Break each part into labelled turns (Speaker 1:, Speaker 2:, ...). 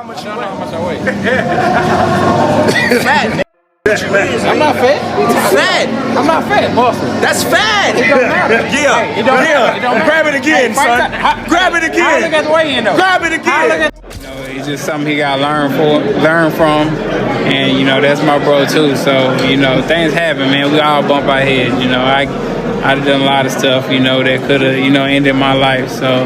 Speaker 1: much you weigh?
Speaker 2: How much I weigh?
Speaker 1: Fat, man.
Speaker 2: I'm not fat.
Speaker 1: Fat.
Speaker 2: I'm not fat, muscle.
Speaker 1: That's fat.
Speaker 2: It don't matter.
Speaker 1: Yeah.
Speaker 2: Hey, it don't matter. It don't matter.
Speaker 1: Grab it again, son. Grab it again.
Speaker 2: I look at the weigh-in though.
Speaker 1: Grab it again.
Speaker 3: It's just something he got to learn from, and you know that's my bro too. So you know things happen, man. We all bump our heads. You know I've done a lot of stuff, you know, that could have ended my life. So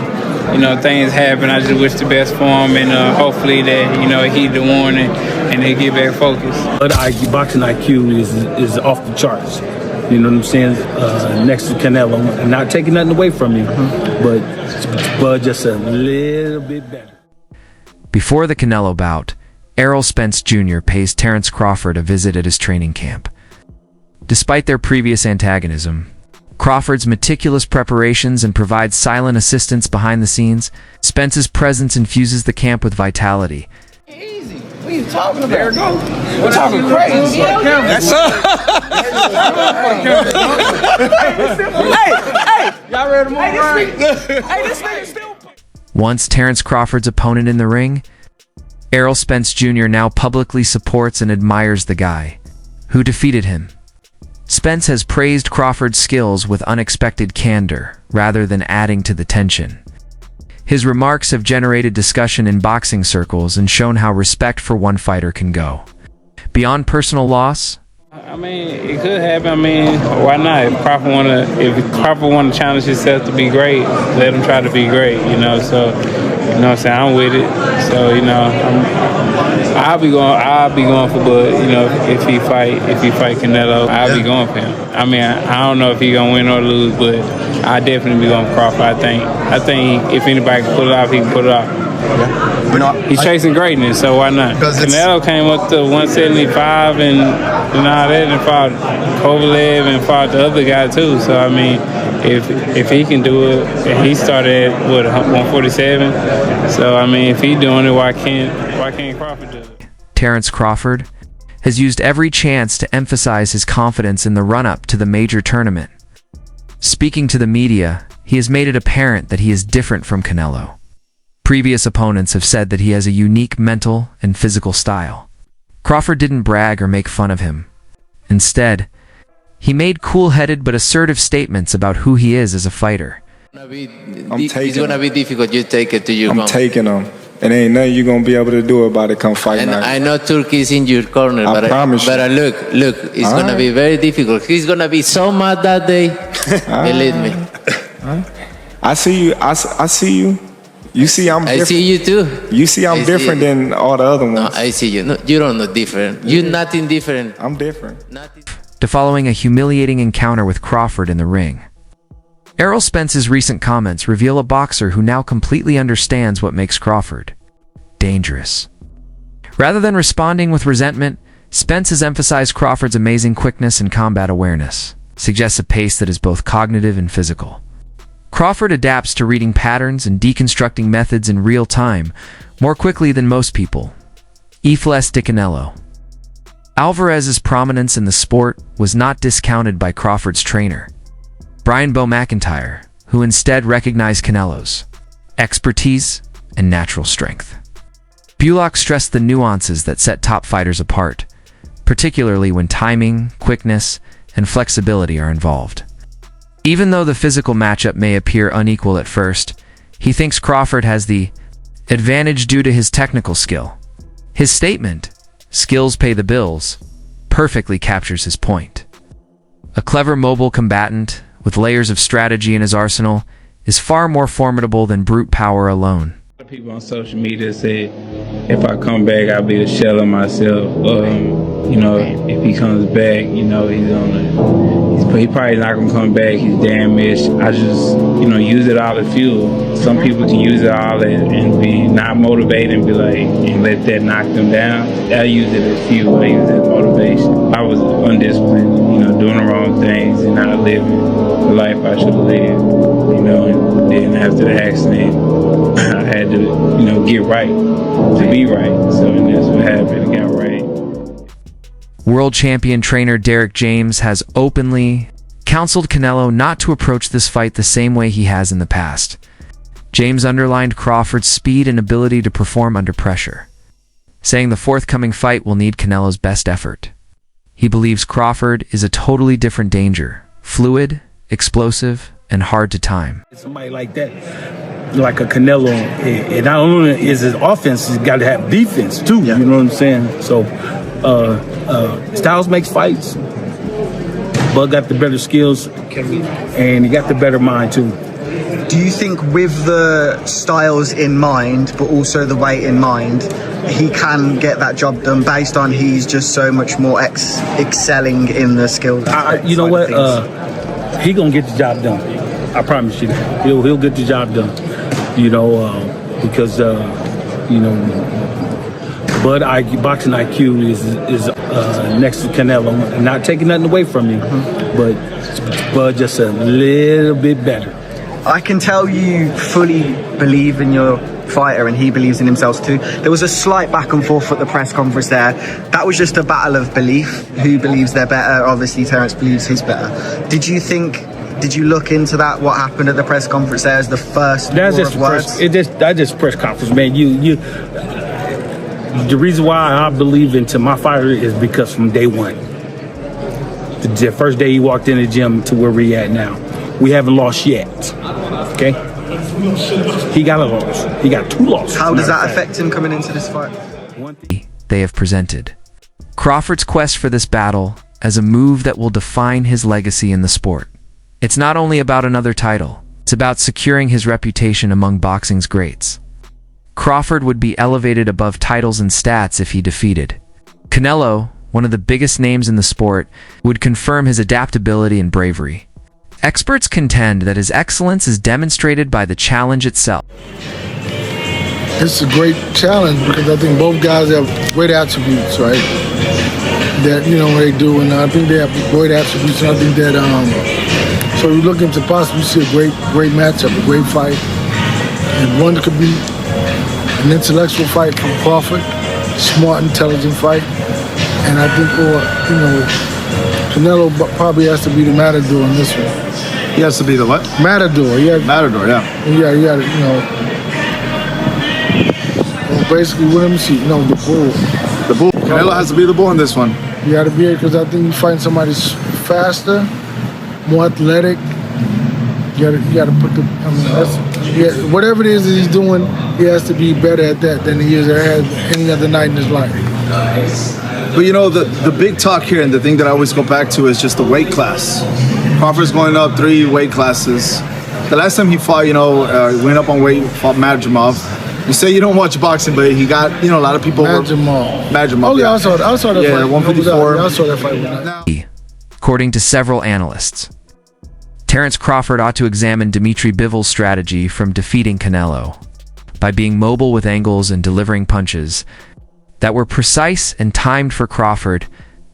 Speaker 3: you know things happen. I just wish the best for him, and hopefully that he the one and they get back focused.
Speaker 4: But boxing IQ is off the charts. You know what I'm saying? Next to Canelo, I'm not taking nothing away from you, but just a little bit better.
Speaker 5: Before the Canelo bout, Errol Spence Jr. pays Terence Crawford a visit at his training camp. Despite their previous antagonism, Crawford's meticulous preparations and provides silent assistance behind the scenes, Spence's presence infuses the camp with vitality.
Speaker 2: Easy. What are you talking about? There it goes. We're talking crazy.
Speaker 1: That's Hey.
Speaker 2: Y'all ready to move around?
Speaker 1: Hey, this nigga still.
Speaker 5: Once Terence Crawford's opponent in the ring, Errol Spence Jr. now publicly supports and admires the guy who defeated him. Spence has praised Crawford's skills with unexpected candor, rather than adding to the tension. His remarks have generated discussion in boxing circles and shown how respect for one fighter can go beyond personal loss.
Speaker 3: I mean, it could happen. I mean, why not? If Crawford wanna challenge himself to be great, let him try to be great. You know, so you know what I'm saying, I'm with it. So you know, I'll be going for Bud. You know, if he fight Canelo, I'll be going for him. I mean, I don't know if he gonna win or lose, but I definitely be going for Crawford. I think if anybody can pull it off, he can pull it off.
Speaker 6: Yeah.
Speaker 3: He's chasing greatness, so why not? Canelo came up to 175 and all that, and fought Kovalev and fought the other guy too. So I mean, if he can do it, he started at 147. So I mean, if he's doing it, why can't Crawford do it?
Speaker 5: Terence Crawford has used every chance to emphasize his confidence in the run-up to the major tournament. Speaking to the media, he has made it apparent that he is different from Canelo. Previous opponents have said that he has a unique mental and physical style. Crawford didn't brag or make fun of him. Instead, he made cool-headed but assertive statements about who he is as a fighter.
Speaker 6: It's
Speaker 7: gonna be difficult. You take it to you.
Speaker 6: I'm taking him. And ain't nothing you're gonna be able to do about it come fight
Speaker 7: And
Speaker 6: night.
Speaker 7: I know Turkey is in your corner,
Speaker 6: I promise you.
Speaker 7: But look, it's gonna be very difficult. He's gonna be so mad that day. Believe me.
Speaker 6: I see you. I see you. You see I'm different.
Speaker 7: I see you too.
Speaker 6: You see I'm different than all the other ones.
Speaker 7: No, I see you. No, you don't know different. You're nothing different.
Speaker 6: I'm different.
Speaker 7: Nothing.
Speaker 5: To following a humiliating encounter with Crawford in the ring. Errol Spence's recent comments reveal a boxer who now completely understands what makes Crawford dangerous. Rather than responding with resentment, Spence has emphasized Crawford's amazing quickness and combat awareness, suggests a pace that is both cognitive and physical. Crawford adapts to reading patterns and deconstructing methods in real time more quickly than most people. Less de Canelo. Alvarez's prominence in the sport was not discounted by Crawford's trainer, Brian Bo McIntyre, who instead recognized Canelo's expertise and natural strength. Bullock stressed the nuances that set top fighters apart, particularly when timing, quickness, and flexibility are involved. Even though the physical matchup may appear unequal at first, he thinks Crawford has the advantage due to his technical skill. His statement, "Skills pay the bills," perfectly captures his point. A clever mobile combatant, with layers of strategy in his arsenal, is far more formidable than brute power alone.
Speaker 3: A lot of people on social media say if I come back, I'll be a shell of myself. You know, if he comes back, you know, he probably not gonna come back. He's damaged. I just, you know, use it all as fuel. Some people can use it all and be not motivated and be like, and let that knock them down. I use it as fuel. I use it as motivation. I was undisciplined, you know, doing the wrong things and not living the life I should have lived, you know, and then after the accident, I had to, you know, get right to be right. So and that's what happened. I got right.
Speaker 5: World champion trainer Derek James has openly counseled Canelo not to approach this fight the same way he has in the past. James underlined Crawford's speed and ability to perform under pressure. saying the forthcoming fight will need Canelo's best effort. He believes Crawford is a totally different danger, fluid, explosive, and hard to time.
Speaker 4: Somebody like that, like a Canelo, and not only is his offense, he's got to have defense too. You know what I'm saying? So, styles makes fights. Bud got the better skills, and he got the better mind too.
Speaker 2: Do you think with the styles in mind, but also the weight in mind, he can get that job done based on he's just so much more excelling in the skills?
Speaker 4: You know what? He gonna get the job done. I promise you that. He'll get the job done. You know, because you know, boxing IQ is next to Canelo. I'm not taking nothing away from you, but Bud just a little bit better.
Speaker 2: I can tell you fully believe in your fighter and he believes in himself too. There was a slight back and forth at the press conference there. That was just a battle of belief. Who believes they're better? Obviously Terence believes he's better. Did you look into that, what happened at the press conference there as the first
Speaker 4: That's
Speaker 2: war
Speaker 4: just
Speaker 2: of words?
Speaker 4: That's just press conference, man. The reason why I believe into my fighter is because from day one, the first day he walked in the gym to where we at now, we haven't lost yet. Okay, he got a loss. He got 2 losses.
Speaker 2: How does that affect him coming into this fight?
Speaker 5: They have presented Crawford's quest for this battle as a move that will define his legacy in the sport. It's not only about another title, it's about securing his reputation among boxing's greats. Crawford would be elevated above titles and stats if he defeated Canelo, one of the biggest names in the sport, would confirm his adaptability and bravery. Experts contend that his excellence is demonstrated by the challenge itself.
Speaker 8: It's a great challenge because I think both guys have great attributes, right? That, you know, they do, and I think they have great attributes, and I think that, so you're looking to possibly see a great matchup, a great fight. And one could be an intellectual fight from Crawford, smart, intelligent fight. And I think, you know, Canelo probably has to be the matador in this one.
Speaker 9: He has to be the what?
Speaker 8: Matador, yeah.
Speaker 9: Matador, yeah.
Speaker 8: Yeah, you know. Well, basically, let me see. No, the bull.
Speaker 9: The bull. Canelo has to be the bull in this one.
Speaker 8: You got to be it because I think you find somebody faster, more athletic. You got to put the. I mean, whatever it is that he's doing, he has to be better at that than he is at any other night in his life.
Speaker 9: But you know, the big talk here and the thing that I always go back to is just the weight class. Crawford's going up 3 weight classes. The last time he fought, you know, went up on weight, fought Madrimov. You say you don't watch boxing, but he got, you know, a lot of people. Madrimov.
Speaker 8: Oh yeah, I saw that fight.
Speaker 9: Yeah, 154.
Speaker 8: I saw that fight.
Speaker 5: According to several analysts, Terence Crawford ought to examine Dimitri Bivol's strategy from defeating Canelo by being mobile with angles and delivering punches that were precise and timed for Crawford.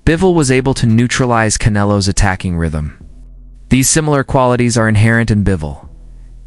Speaker 5: Bivol was able to neutralize Canelo's attacking rhythm. These similar qualities are inherent in Bivol.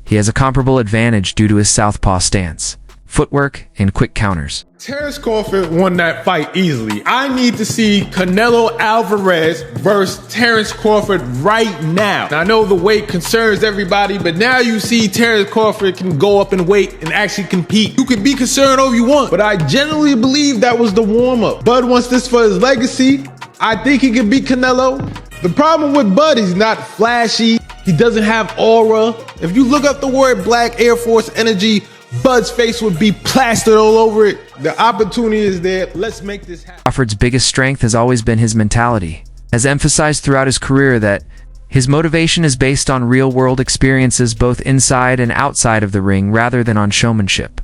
Speaker 5: He has a comparable advantage due to his southpaw stance, footwork, and quick counters.
Speaker 1: Terence Crawford won that fight easily. I need to see Canelo Alvarez versus Terence Crawford right now. Now, I know the weight concerns everybody, but now you see Terence Crawford can go up in weight and actually compete. You can be concerned all you want, but I generally believe that was the warm-up. Bud wants this for his legacy. I think he can beat Canelo. The problem with Bud, he's not flashy. He doesn't have aura. If you look up the word Black Air Force Energy, Bud's face would be plastered all over it. The opportunity is there. Let's make this happen.
Speaker 5: Crawford's biggest strength has always been his mentality. Has emphasized throughout his career that his motivation is based on real-world experiences both inside and outside of the ring rather than on showmanship.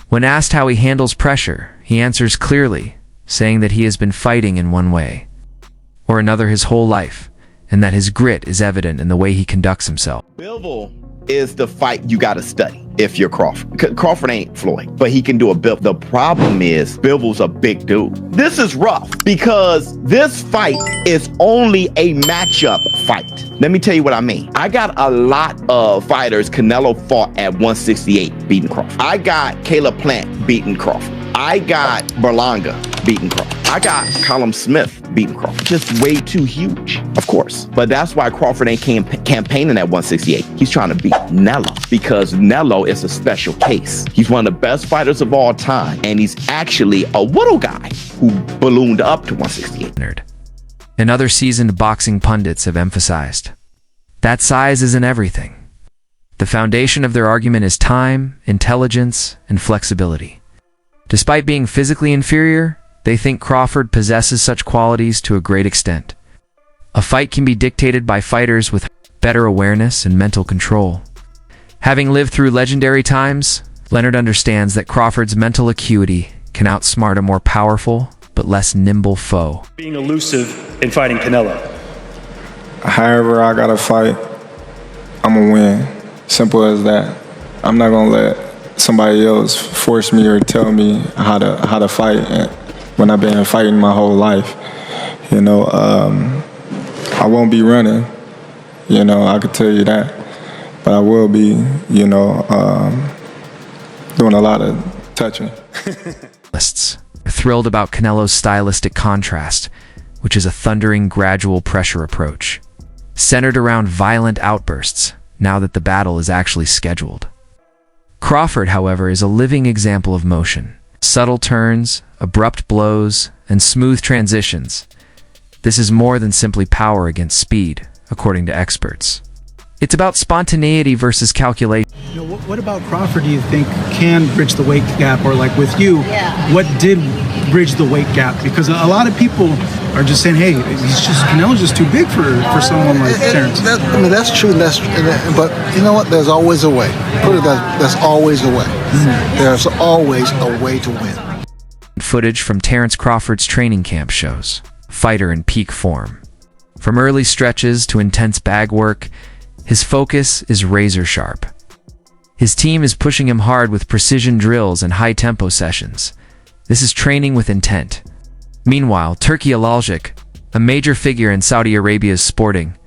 Speaker 5: When asked how he handles pressure, he answers clearly, saying that he has been fighting in one way or another his whole life, and that his grit is evident in the way he conducts himself.
Speaker 10: Bivol is the fight you got to study if you're Crawford. Crawford ain't Floyd, but he can do a Bivol. The problem is Bivol's a big dude. This is rough because this fight is only a matchup fight. Let me tell you what I mean. I got a lot of fighters Canelo fought at 168 beating Crawford. I got Caleb Plant beating Crawford. I got Berlanga beating Crawford. I got Callum Smith beating Crawford. Just way too huge, of course. But that's why Crawford ain't campaigning at 168. He's trying to beat Canelo because Canelo is a special case. He's one of the best fighters of all time, and he's actually a little guy who ballooned up to 168.
Speaker 5: And other seasoned boxing pundits have emphasized that size isn't everything. The foundation of their argument is time, intelligence, and flexibility. Despite being physically inferior, they think Crawford possesses such qualities to a great extent. A fight can be dictated by fighters with better awareness and mental control. Having lived through legendary times, Leonard understands that Crawford's mental acuity can outsmart a more powerful but less nimble foe.
Speaker 11: Being elusive in fighting Canelo.
Speaker 6: However I gotta fight, I'm gonna win. Simple as that. I'm not gonna let somebody else force me or tell me how to fight when I've been fighting my whole life. You know, I won't be running. You know, I could tell you that. But I will be, you know, doing a lot of touching.
Speaker 5: Lists are thrilled about Canelo's stylistic contrast, which is a thundering, gradual pressure approach, centered around violent outbursts now that the battle is actually scheduled. Crawford, however, is a living example of motion. Subtle turns, abrupt blows, and smooth transitions. This is more than simply power against speed, according to experts. It's about spontaneity versus calculation.
Speaker 12: You know, what about Crawford do you think can bridge the weight gap, or like with you, what did bridge the weight gap? Because a lot of people are just saying, hey, Canelo's just too big for someone like Terence.
Speaker 8: I mean, that's true. But you know what? There's always a way. Put it that there's always a way. There's always a way to win.
Speaker 5: Footage from Terence Crawford's training camp shows fighter in peak form. From early stretches to intense bag work, his focus is razor sharp. His team is pushing him hard with precision drills and high-tempo sessions. This is training with intent. Meanwhile, Turki Alaljic, a major figure in Saudi Arabia's sporting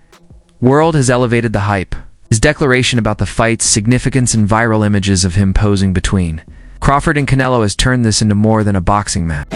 Speaker 5: world, has elevated the hype. His declaration about the fight's significance and viral images of him posing between Crawford and Canelo has turned this into more than a boxing match.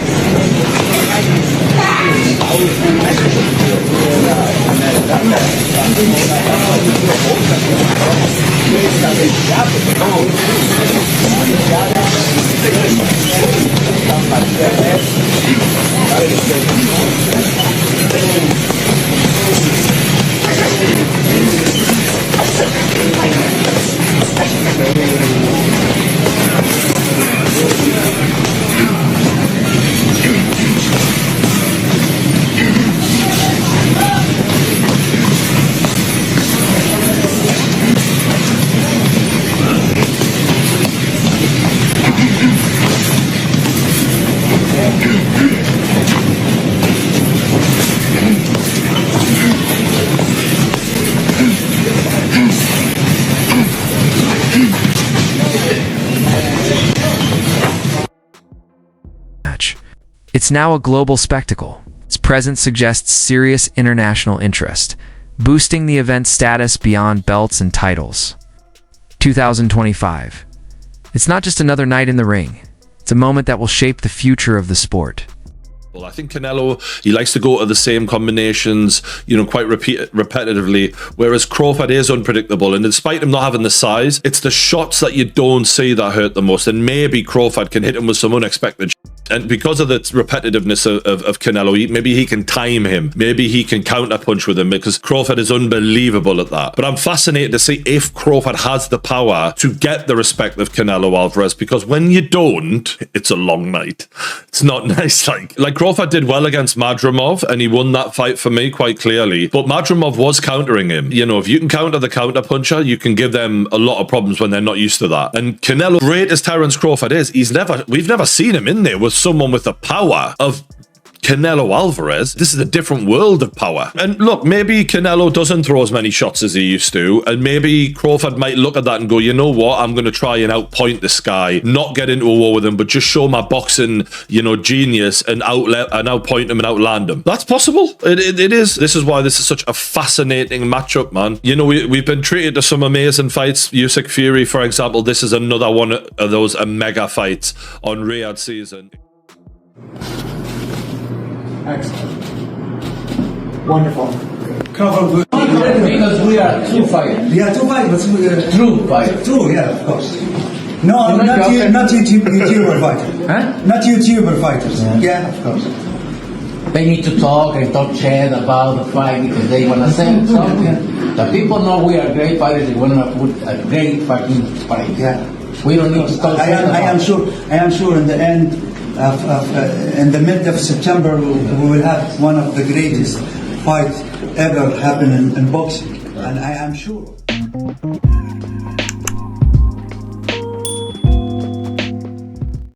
Speaker 5: It's now a global spectacle. Its presence suggests serious international interest, boosting the event's status beyond belts and titles. 2025. It's not just another night in the ring. It's a moment that will shape the future of the sport.
Speaker 13: Well, I think Canelo, he likes to go to the same combinations, you know, quite repetitively, whereas Crawford is unpredictable. And despite him not having the size, it's the shots that you don't see that hurt the most. And maybe Crawford can hit him with some unexpected and because of the repetitiveness of Canelo, maybe he can time him. Maybe he can counterpunch with him, because Crawford is unbelievable at that. But I'm fascinated to see if Crawford has the power to get the respect of Canelo Alvarez, because when you don't, it's a long night. It's not nice. Like Crawford did well against Madrimov, and he won that fight for me quite clearly. But Madrimov was countering him. You know, if you can counter the counterpuncher, you can give them a lot of problems when they're not used to that. And Canelo, great as Terence Crawford is, we've never seen him in there with someone with the power of Canelo Alvarez. This is a different world of power. And look, maybe Canelo doesn't throw as many shots as he used to, and maybe Crawford might look at that and go, you know what, I'm going to try and outpoint this guy, not get into a war with him, but just show my boxing, you know, genius and outpoint him and outland him. That's possible. It is. This is why this is such a fascinating matchup, man. You know, we've been treated to some amazing fights. Usyk Fury, for example, this is another one of those mega fights on Riyadh season.
Speaker 14: Excellent. Wonderful.
Speaker 15: Crawford, because we are true fighters.
Speaker 14: Yeah, two fighters.
Speaker 15: True fighters.
Speaker 14: True, yeah, of course. No, not YouTuber fighters.
Speaker 15: Huh?
Speaker 14: Not YouTuber fighters. Yeah, of course.
Speaker 15: They need to talk and talk shit about the fight because they want to say something. The people know we are great fighters. They want to put a great fucking fight.
Speaker 14: Yeah.
Speaker 15: We don't need to talk.
Speaker 14: I am sure in the end in the mid of September we will have one of the greatest fights ever happen in boxing, and I am sure.